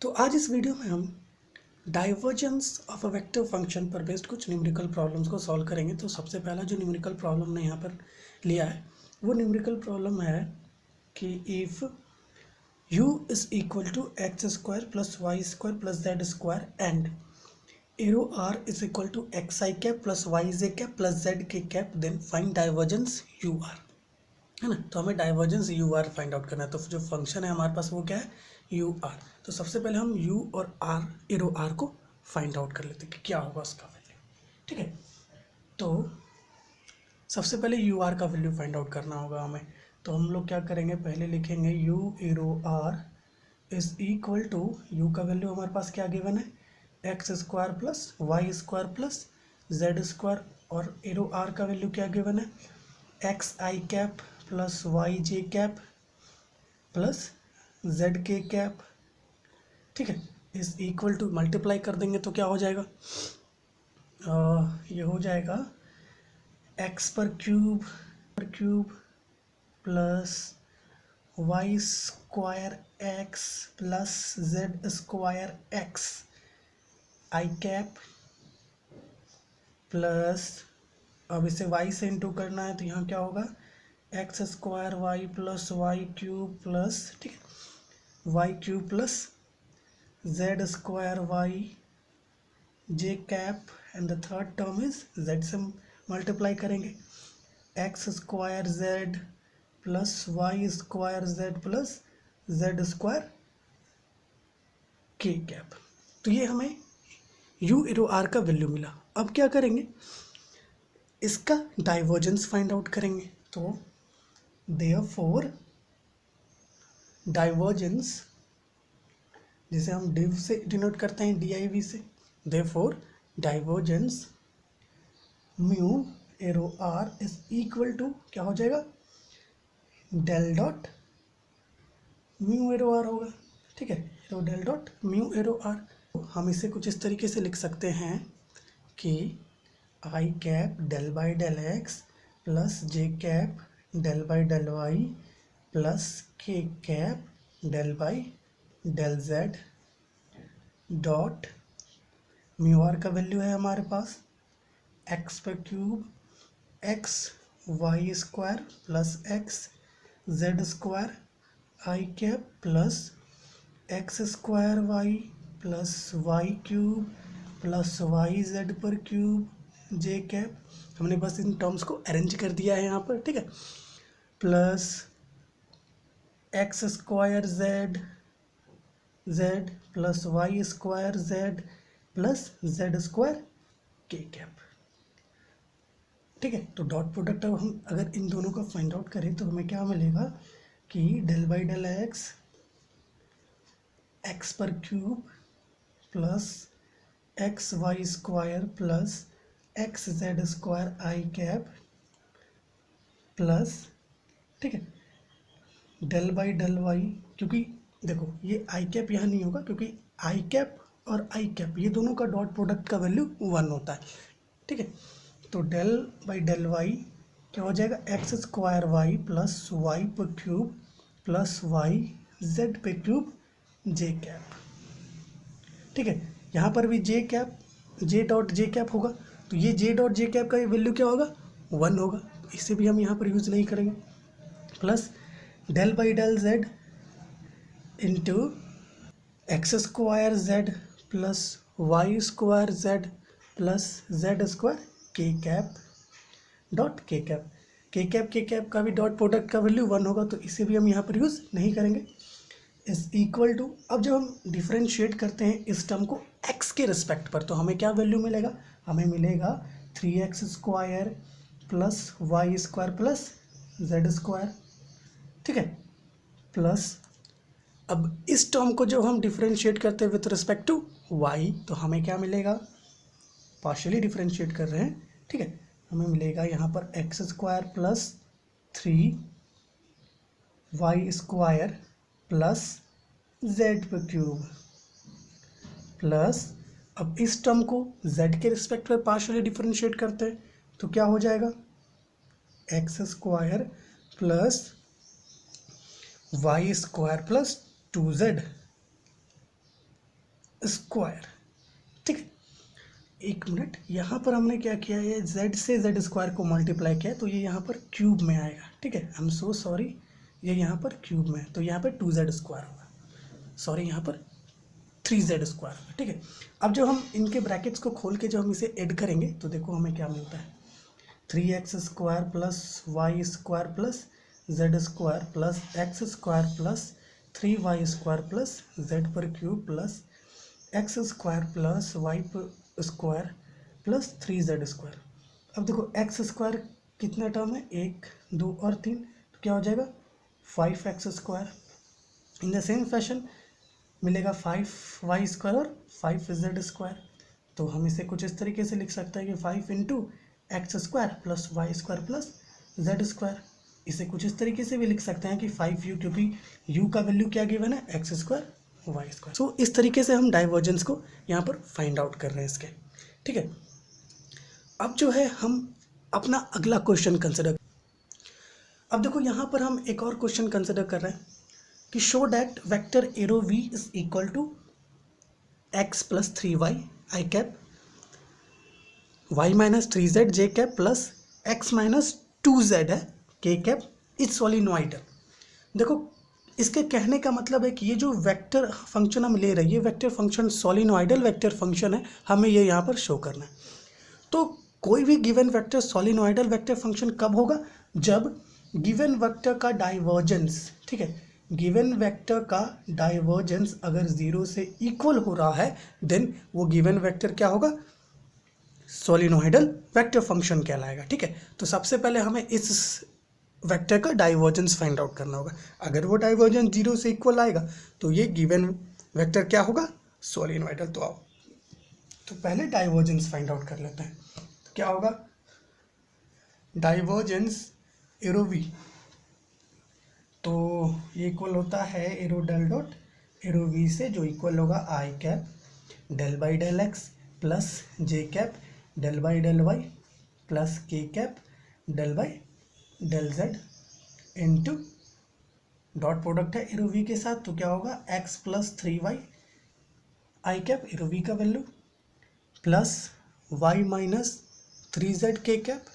तो आज इस वीडियो में हम divergence of a vector function पर बेस्ड कुछ न्यूमेरिकल प्रॉब्लम्स को सॉल्व करेंगे। तो सबसे पहला जो न्यूमेरिकल प्रॉब्लम ने यहाँ पर लिया है वो न्यूमेरिकल प्रॉब्लम है कि if u is equal to x square plus y square plus z square and arrow r is equal to x i cap plus y j cap plus z k cap then find divergence u r, है ना। तो हमें divergence u r find out करना है। तो जो function है हमारे पास वो क्या है, यू आर। तो सबसे पहले हम यू और आर एरो आर को फाइंड आउट कर लेते हैं कि क्या होगा उसका वैल्यू। ठीक है, तो सबसे पहले यू आर का वैल्यू फाइंड आउट करना होगा हमें। तो हम लोग क्या करेंगे, पहले लिखेंगे u arrow r is equal to, u का वैल्यू हमारे पास क्या गिवन है, x square plus y square plus z square, और एरो आर का वैल्यू क्या गिवन है, x i cap plus y j cap plus z k cap. ठीक है, इस इक्वल टू मल्टीप्लाई कर देंगे तो क्या हो जाएगा, ये हो जाएगा एक्स पर cube plus y square x plus z square x i cap plus, अब इसे y से इंटू करना है तो यहाँ क्या होगा, x square y plus y cube plus, ठीक है, y cube plus z square y j cap and the third term is z से मल्टीप्लाई करेंगे, x square z plus y square z plus z square k cap. तो ये हमें u arrow r का value मिला। अब क्या करेंगे, इसका डाइवर्जेंस फाइंड आउट करेंगे। तो देयरफॉर डाइवर्जेंस, जिसे हम डिव से डिनोट करते हैं DIV से, therefore divergence mu arrow r is equal to क्या हो जाएगा, del dot mu arrow r होगा। ठीक है, तो del dot mu arrow r हम इसे कुछ इस तरीके से लिख सकते हैं कि i cap del by del x plus j cap del by del y plus k cap del by del z dot mu r का वैल्यू है हमारे पास एक्स पर cube x y square plus x z square i cap plus x square y plus y cube plus y z पर cube j cap. हमने बस in terms को arrange कर दिया है यहाँ पर, ठीक है, plus x square z plus y square z plus z square k cap. ठीक है, तो डॉट प्रोडक्ट अब हम अगर इन दोनों का फाइंड आउट करें तो हमें क्या मिलेगा कि डेल बाई डेल एक्स पर cube plus x y square plus x z square i cap plus, ठीक है, डेल बाई डेल वाई, क्योंकि देखो ये आई कैप यहाँ नहीं होगा क्योंकि आई कैप और आई कैप ये दोनों का डॉट प्रोडक्ट का वैल्यू 1 होता है। ठीक है, तो डेल बाई डेल वाई क्या हो जाएगा, x square y plus y पर क्यूब प्लस वाई जेड पे क्यूब जे कैप। ठीक है, यहाँ पर भी j cap j dot j cap होगा, तो ये जे डॉट जे कैप का वैल्यू क्या होगा, 1 होगा, तो इसे भी हम यहाँ पर यूज़ नहीं करेंगे। Plus del by del z into x square z plus y square z plus z square k cap dot k cap का भी डॉट प्रोडक्ट का वैल्यू 1 होगा, तो इसे भी हम यहाँ पर यूज़ नहीं करेंगे। इज इक्वल टू, अब जब हम डिफ्रेंशिएट करते हैं इस टर्म को x के रिस्पेक्ट पर तो हमें क्या वैल्यू मिलेगा, हमें मिलेगा 3x square plus y square plus z square. ठीक है, प्लस अब इस टर्म को जब हम डिफ्रेंशिएट करते हैं विथ रिस्पेक्ट टू y तो हमें क्या मिलेगा, पार्शियली डिफ्रेंशिएट कर रहे हैं, ठीक है, हमें मिलेगा यहाँ पर x square plus 3 y square plus z पर क्यूब प्लस, अब इस टर्म को z के रिस्पेक्ट पर पार्शियली डिफरेंशिएट करते हैं तो क्या हो जाएगा, x square plus y square plus 2z square. ठीक है, एक मिनट, यहाँ पर हमने क्या किया है, z से z स्क्वायर को मल्टीप्लाई किया है, तो ये यहाँ पर क्यूब में आएगा। ठीक है, आई एम सो सॉरी, ये यहाँ पर क्यूब में है, तो यहाँ पर 2z स्क्वायर होगा, सॉरी यहाँ पर 3z स्क्वायर होगा। ठीक है, अब जब हम इनके ब्रैकेट्स को खोल के जब हम इसे ऐड करेंगे तो देखो हमें क्या मिलता है, 3x square plus y square plus z square plus x square plus 3y square plus z पर cube plus x square plus y square plus 3z square. अब देखो x स्क्वायर कितना टर्म है, 1 2 और 3, तो क्या हो जाएगा 5x square. In the same fashion मिलेगा 5y स्क्वायर और 5z स्क्वायर, तो हम इसे कुछ इस तरीके से लिख सकते हैं कि 5 into x square plus y square plus z square. इसे कुछ इस तरीके से भी लिख सकते हैं कि 5u, क्योंकि u का वैल्यू क्या गिवन है, एक्स स्क्वायर वाई स्क्वायर। सो इस तरीके से हम डाइवर्जेंस को यहाँ पर फाइंड आउट कर रहे हैं इसके। ठीक है, अब जो है हम अपना अगला क्वेश्चन कंसिडर, अब देखो यहाँ पर हम एक और क्वेश्चन कंसिडर कर रहे हैं कि show that vector arrow v is equal to x plus 3y i cap y minus 3z j cap plus x minus 2z है k कैप इज सोलिनॉइडल। देखो इसके कहने का मतलब है कि ये जो वेक्टर फंक्शन हम ले रहे हैं, ये वेक्टर फंक्शन सोलिनॉइडल वेक्टर फंक्शन है, हमें ये यहाँ पर शो करना है। तो कोई भी गिवन वेक्टर सोलिनॉइडल वेक्टर फंक्शन कब होगा, जब गिवन वेक्टर का डाइवर्जेंस, ठीक है, गिवन वेक्टर का डाइवर्जेंस अगर 0 से इक्वल हो रहा है देन वो गिवन वेक्टर क्या होगा, सोलिनॉइडल वेक्टर फंक्शन कहलाएगा। ठीक है, तो सबसे पहले हमें इस वेक्टर का डाइवर्जेंस फाइंड आउट करना होगा। अगर वो डाइवर्जेंस 0 से इक्वल आएगा तो ये गिवन वेक्टर क्या होगा, सोलिनॉइडल। तो आओ तो पहले डाइवर्जेंस फाइंड आउट कर लेते हैं। तो क्या होगा, डाइवर्जेंस एरो v, तो ये इक्वल होता है arrow del dot arrow v से, जो इक्वल होगा i cap del by del x plus j cap del by del y plus k cap del by del z into dot product है arrow v के साथ, तो क्या होगा x plus 3y i cap arrow v का value plus y minus 3z k cap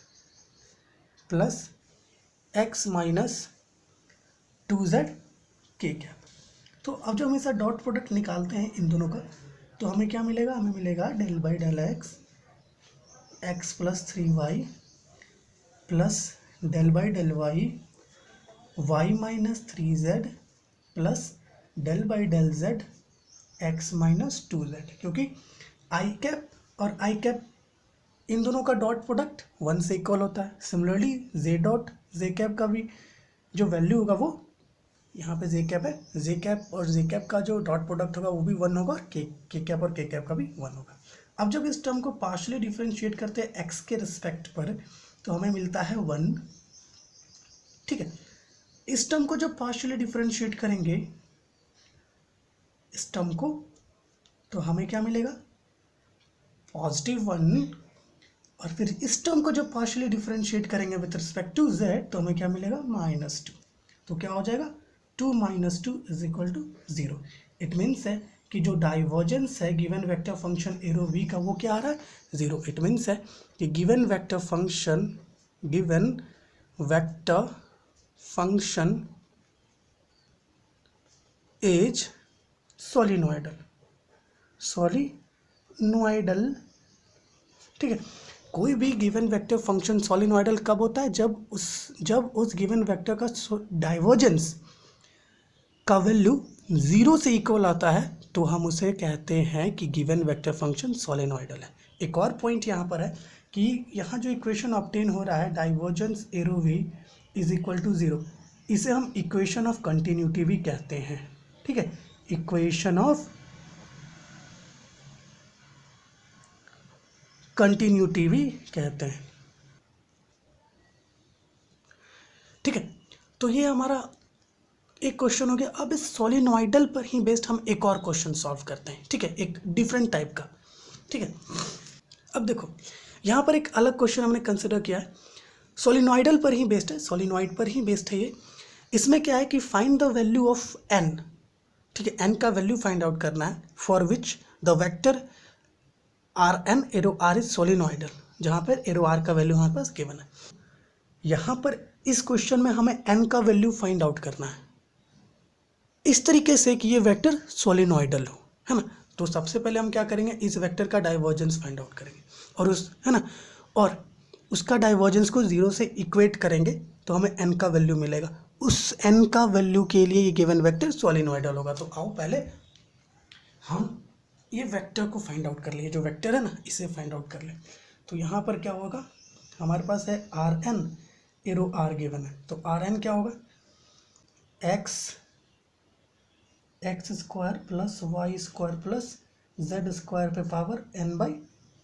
plus x minus 2z के cap. तो अब जो हम इसका डॉट प्रोडक्ट निकालते हैं इन दोनों का, तो हमें क्या मिलेगा, हमें मिलेगा del by del x plus 3y प्लस del by del y minus 3z plus del by del z x minus 2z, क्योंकि आई कैप और आई कैप इन दोनों का डॉट प्रोडक्ट 1 से इक्वल होता है। सिमिलरली जे डॉट जे कैप का भी जो वैल्यू होगा वो यहाँ पे जे कैप है, जे कैप और जे कैप का जो डॉट प्रोडक्ट होगा वो भी 1 होगा, के कैप और के कैप का भी 1 होगा। अब जब इस टर्म को पार्शियली डिफरेंशिएट करते हैं एक्स के रिस्पेक्ट पर, तो हमें मिलता है 1। ठीक है, इस टर्म को जब पार्शियली डिफरेंशिएट करेंगे इस टर्म को, तो हमें क्या मिलेगा, +1, और फिर इस टर्म को जब पार्शियली डिफरेंशिएट करेंगे विथ रिस्पेक्ट टू z, तो हमें क्या मिलेगा -2। तो क्या हो जाएगा 2 - 2 is equal to 0। It means है कि जो डाइवर्जेंस है given vector function arrow v का वो क्या आ रहा है, 0। इट मीन्स है कि गिवन वेक्टर फंक्शन इज सोलिनॉइडल। ठीक है, कोई भी गिवन वेक्टर फंक्शन सोलिनॉइडल कब होता है, जब उस गिवन वेक्टर का डाइवर्जेंस का वैल्यू 0 से इक्वल आता है, तो हम उसे कहते हैं कि गिवन वेक्टर फंक्शन सोलिनॉइडल है। एक और पॉइंट यहाँ पर है कि यहाँ जो इक्वेशन ऑब्टेन हो रहा है, divergence arrow v is equal to 0, इसे हम इक्वेशन ऑफ कंटिन्यूटी भी कहते हैं। ठीक है, इक्वेशन ऑफ कंटिन्यूटी भी कहते हैं। ठीक है, तो ये हमारा एक क्वेश्चन हो गया। अब इस सोलिनॉइडल पर ही बेस्ड हम एक और क्वेश्चन सॉल्व करते हैं। ठीक है, एक डिफरेंट टाइप का। ठीक है, अब देखो यहाँ पर एक अलग क्वेश्चन हमने कंसिडर किया है, सोलिनॉइडल पर ही बेस्ड है, सोलिनॉइड पर ही बेस्ड है ये। इसमें क्या है कि find the value of n। ठीक है, n का वैल्यू फाइंड आउट करना है, for which the vector r n arrow r is solenoidal, जहाँ पर एरो आर का वैल्यू हमारे पास गिवन है। यहाँ पर इस क्वेश्चन में हमें एन का वैल्यू फाइंड आउट करना है इस तरीके से कि ये वेक्टर सोलिनॉइडल हो, है ना। तो सबसे पहले हम क्या करेंगे, इस वेक्टर का डाइवर्जेंस फाइंड आउट करेंगे और उस, है ना, और उसका डाइवर्जेंस को 0 से इक्वेट करेंगे तो हमें n का वैल्यू मिलेगा। उस n का वैल्यू के लिए ये गिवन वेक्टर सोलिनॉइडल होगा। तो आओ पहले हम ये वेक्टर को फाइंड आउट कर लिए, जो वेक्टर है ना इसे फाइंड आउट कर ले। तो यहाँ पर क्या होगा, हमारे पास है r n arrow r given है, तो आर एन क्या होगा, x square plus y square plus z square पे power n by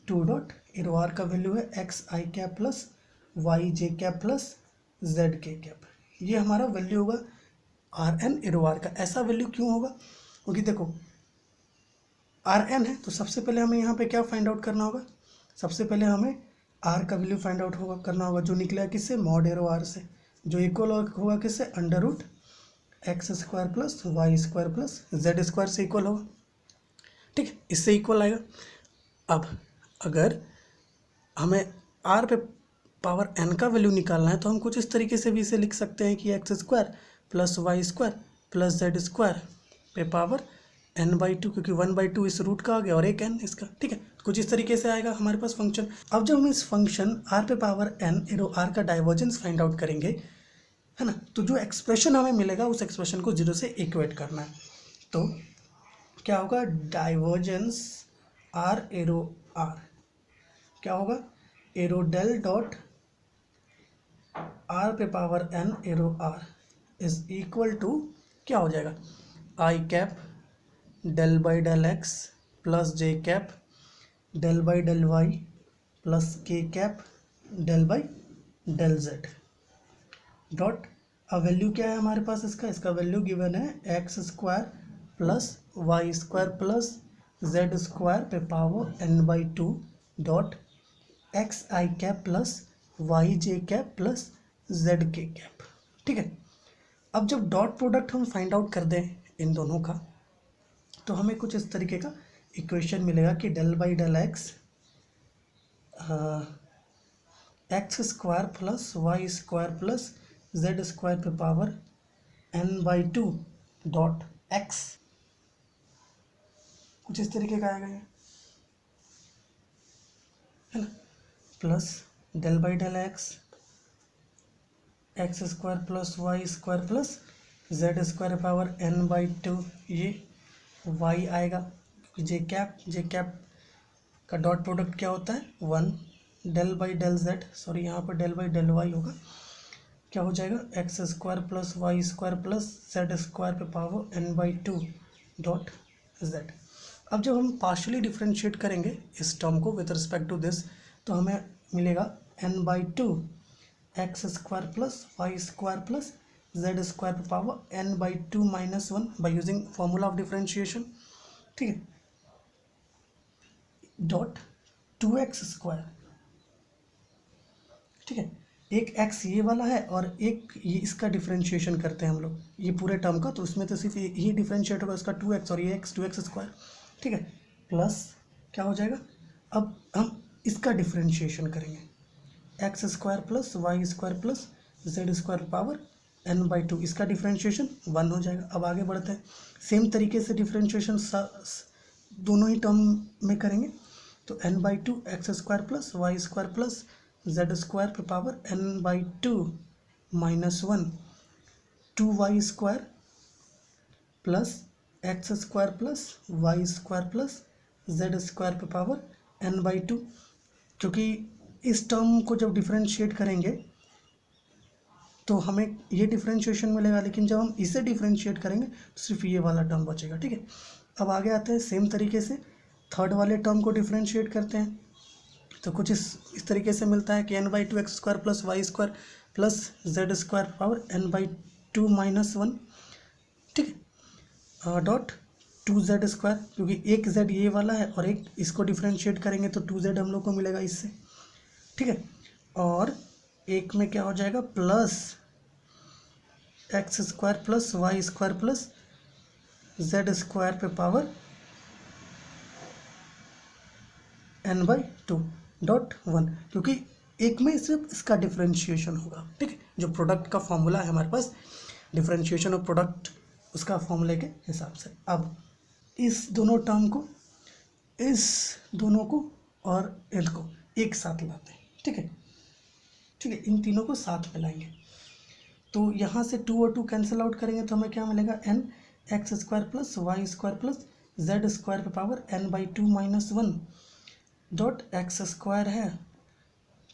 2 dot arrow r का वैल्यू है x i cap plus y j cap plus z k cap. ये हमारा value होगा आर एन एरो आर का। ऐसा value क्यों होगा, क्योंकि देखो आर एन है तो सबसे पहले हमें यहाँ पे क्या फाइंड आउट करना होगा, सबसे पहले हमें आर का वैल्यू फाइंड आउट करना होगा, जो निकला किससे, मॉड एरो आर से, जो इक्वल होगा किससे, under root x square plus y square plus z square से इक्वल होगा। ठीक है, इससे इक्वल आएगा। अब अगर हमें आर पे पावर एन का वैल्यू निकालना है तो हम कुछ इस तरीके से भी इसे लिख सकते हैं कि x square plus y square plus z square पे पावर n बाई 2, क्योंकि 1/2 इस रूट का आ गया और एक n इसका। ठीक है, कुछ इस तरीके से आएगा हमारे पास फंक्शन। अब जब हम इस फंक्शन r पे पावर n एरो r का डाइवर्जेंस फाइंड आउट करेंगे, है ना, तो जो एक्सप्रेशन हमें मिलेगा उस एक्सप्रेशन को 0 से इक्वेट करना है। तो क्या होगा, डाइवर्जेंस r एरो r क्या होगा, एरो डेल डॉट r पे power n arrow r is equal to क्या हो जाएगा, i cap del by del x plus j cap del by del y plus k cap del by del z dot. अब value क्या है हमारे पास इसका वैल्यू गिवन है x square plus y square plus z square पे power n by 2 dot x i cap plus y j cap plus z k cap. ठीक है, अब जब डॉट प्रोडक्ट हम फाइंड आउट कर दें इन दोनों का तो हमें कुछ इस तरीके का इक्वेशन मिलेगा कि del by del x square plus y square plus z square पे power n by 2 dot x, कुछ इस तरीके का आएगा ये, है ना, plus del by del x square plus y square plus z square power n by 2, ये y आएगा, जे कैप का डॉट प्रोडक्ट क्या होता है 1 del by del z, sorry यहाँ पर डेल बाई डेल वाई होगा, क्या हो जाएगा x square plus y square plus z square पे power n by 2 dot z. अब जब हम पार्शियली डिफ्रेंशिएट करेंगे इस टर्म को विद रिस्पेक्ट टू दिस तो हमें मिलेगा n by 2 x square plus y square plus z square पे power n by 2 minus 1 by using formula of differentiation. ठीक है, डॉट 2x स्क्वायर। ठीक है, एक x ये वाला है और एक ये, इसका डिफ्रेंशिएशन करते हैं हम लोग ये पूरे टर्म का, तो इसमें तो सिर्फ ये डिफ्रेंशिएट होगा इसका 2x और ये x 2x स्क्वायर। ठीक है, प्लस क्या हो जाएगा, अब हम इसका डिफ्रेंशिएशन करेंगे x square plus y square plus z square power n by 2, इसका डिफ्रेंशिएशन 1 हो जाएगा। अब आगे बढ़ते हैं, सेम तरीके से डिफ्रेंशिएशन दोनों ही टर्म में करेंगे, तो n by 2 x square plus y square plus z square पे power n by 2 minus 1 2y square plus x square plus y square plus z square पे पावर n बाई 2। क्योंकि इस टर्म को जब डिफ्रेंशिएट करेंगे तो हमें ये डिफ्रेंशिएशन मिलेगा, लेकिन जब हम इसे डिफ्रेंशिएट करेंगे तो सिर्फ ये वाला टर्म बचेगा। ठीक है, अब आगे आते हैं, सेम तरीके से थर्ड वाले टर्म को डिफ्रेंशिएट करते हैं तो कुछ इस तरीके से मिलता है कि n by 2 x square plus y square plus z square power n by 2 minus 1। ठीक है, डॉट 2z स्क्वायर, क्योंकि एक z ये वाला है और एक इसको डिफ्रेंशिएट करेंगे तो 2z हम लोग को मिलेगा इससे। ठीक है, और एक में क्या हो जाएगा plus x square plus y square plus z square पे पावर n/2 डॉट 1, क्योंकि एक में सिर्फ इसका डिफ्रेंशिएशन होगा। ठीक है, जो प्रोडक्ट का फॉर्मूला है हमारे पास, डिफ्रेंशिएशन ऑफ प्रोडक्ट, उसका फॉर्मूले के हिसाब से। अब इस दोनों टर्म को, इस दोनों को और इनको एक साथ लाते हैं। ठीक है, ठीक है, इन तीनों को साथ में लाएंगे तो यहाँ से 2 और 2 कैंसिल आउट करेंगे तो हमें क्या मिलेगा, n x square plus y square plus z square पे power n/2 minus 1 dot x square है,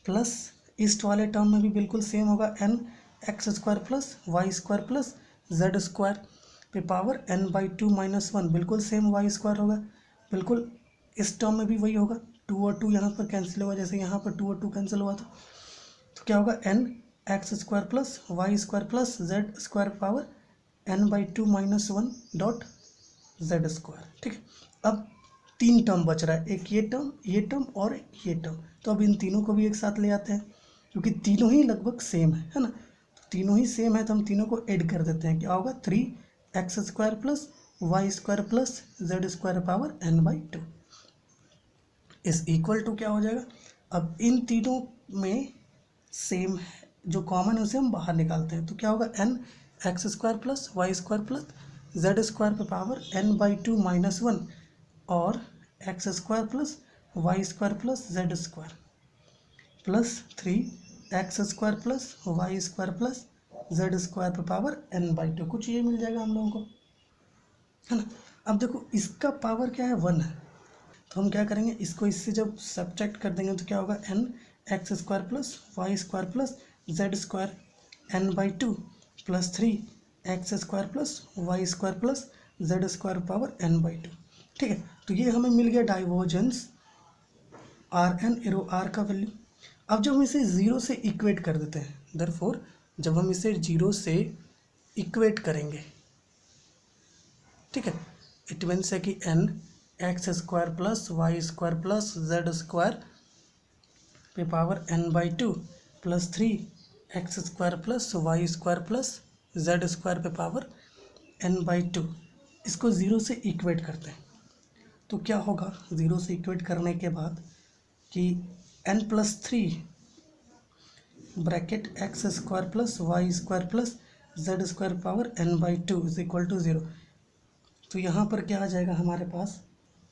प्लस ईस्ट वाले टर्म में भी बिल्कुल सेम होगा, n x square plus y square plus z square पे पावर n/2 माइनस 1, बिल्कुल सेम वाई स्क्वायर होगा, बिल्कुल इस टर्म में भी वही होगा। 2 और 2 यहाँ पर कैंसिल होगा, जैसे यहाँ पर 2 और 2 कैंसिल हुआ था, तो क्या होगा, n x square plus y square plus z square power n/2 minus 1 dot z square. ठीक है, अब 3 टर्म बच रहा है, एक ये टर्म और एक ये टर्म, तो अब इन तीनों को भी एक साथ ले आते हैं क्योंकि तीनों ही लगभग सेम है ना, तो तीनों ही सेम है तो हम तीनों को ऐड कर देते हैं। क्या होगा, 3x square plus y square plus z square power n/2 is equal to क्या हो जाएगा, अब इन तीनों में सेम है, जो कॉमन है उसे हम बाहर निकालते हैं, तो क्या होगा, n x square plus y square plus z square पे पावर n/2 माइनस 1 और x square plus y square plus z square plus 3x square plus y square plus z square पे पावर n/2, कुछ ये मिल जाएगा हम लोगों को, है ना। अब देखो इसका पावर क्या है, 1 है, तो हम क्या करेंगे, इसको इससे जब सब्ट्रैक्ट कर देंगे तो क्या होगा, n x square plus y square plus z square n/2 plus 3x square plus y square plus z square power n/2। ठीक है, तो ये हमें मिल गया डाइवर्जेंस Rn एरो r का वैल्यू। अब जब हम इसे 0 से इक्वेट कर देते हैं, देयरफॉर जब हम इसे 0 से इक्वेट करेंगे, ठीक है, इट मीन्स है कि n x square plus y square plus z square पे power n/2 plus 3x square plus y square plus z square पे पावर n/2, इसको 0 से इक्वेट करते हैं तो क्या होगा, 0 से इक्वेट करने के बाद कि n+3 bracket x square plus y square plus z square power n/2 is equal to 0, तो यहाँ पर क्या आ जाएगा हमारे पास,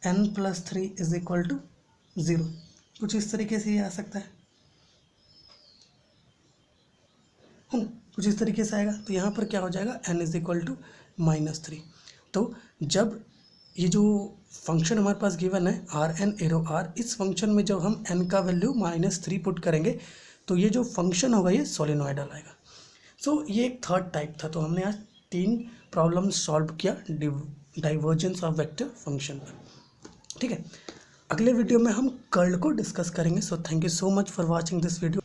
n+3 इज इक्वल टू 0, कुछ इस तरीके से ये आ सकता है ना, कुछ इस तरीके से आएगा, तो यहाँ पर क्या हो जाएगा, n इज इक्वल टू -3। तो जब ये जो फंक्शन हमारे पास गिवन है Rn एरो r, इस फंक्शन में जब हम n का वैल्यू -3 पुट करेंगे तो ये जो फंक्शन होगा ये सोलेनॉइडल आएगा। सो ये एक थर्ड टाइप था, तो हमने आज 3 प्रॉब्लम सॉल्व किया डाइवर्जेंस ऑफ वेक्टर फंक्शन पर। ठीक है, अगले वीडियो में हम कर्ल को डिस्कस करेंगे। So thank you so much for watching this video.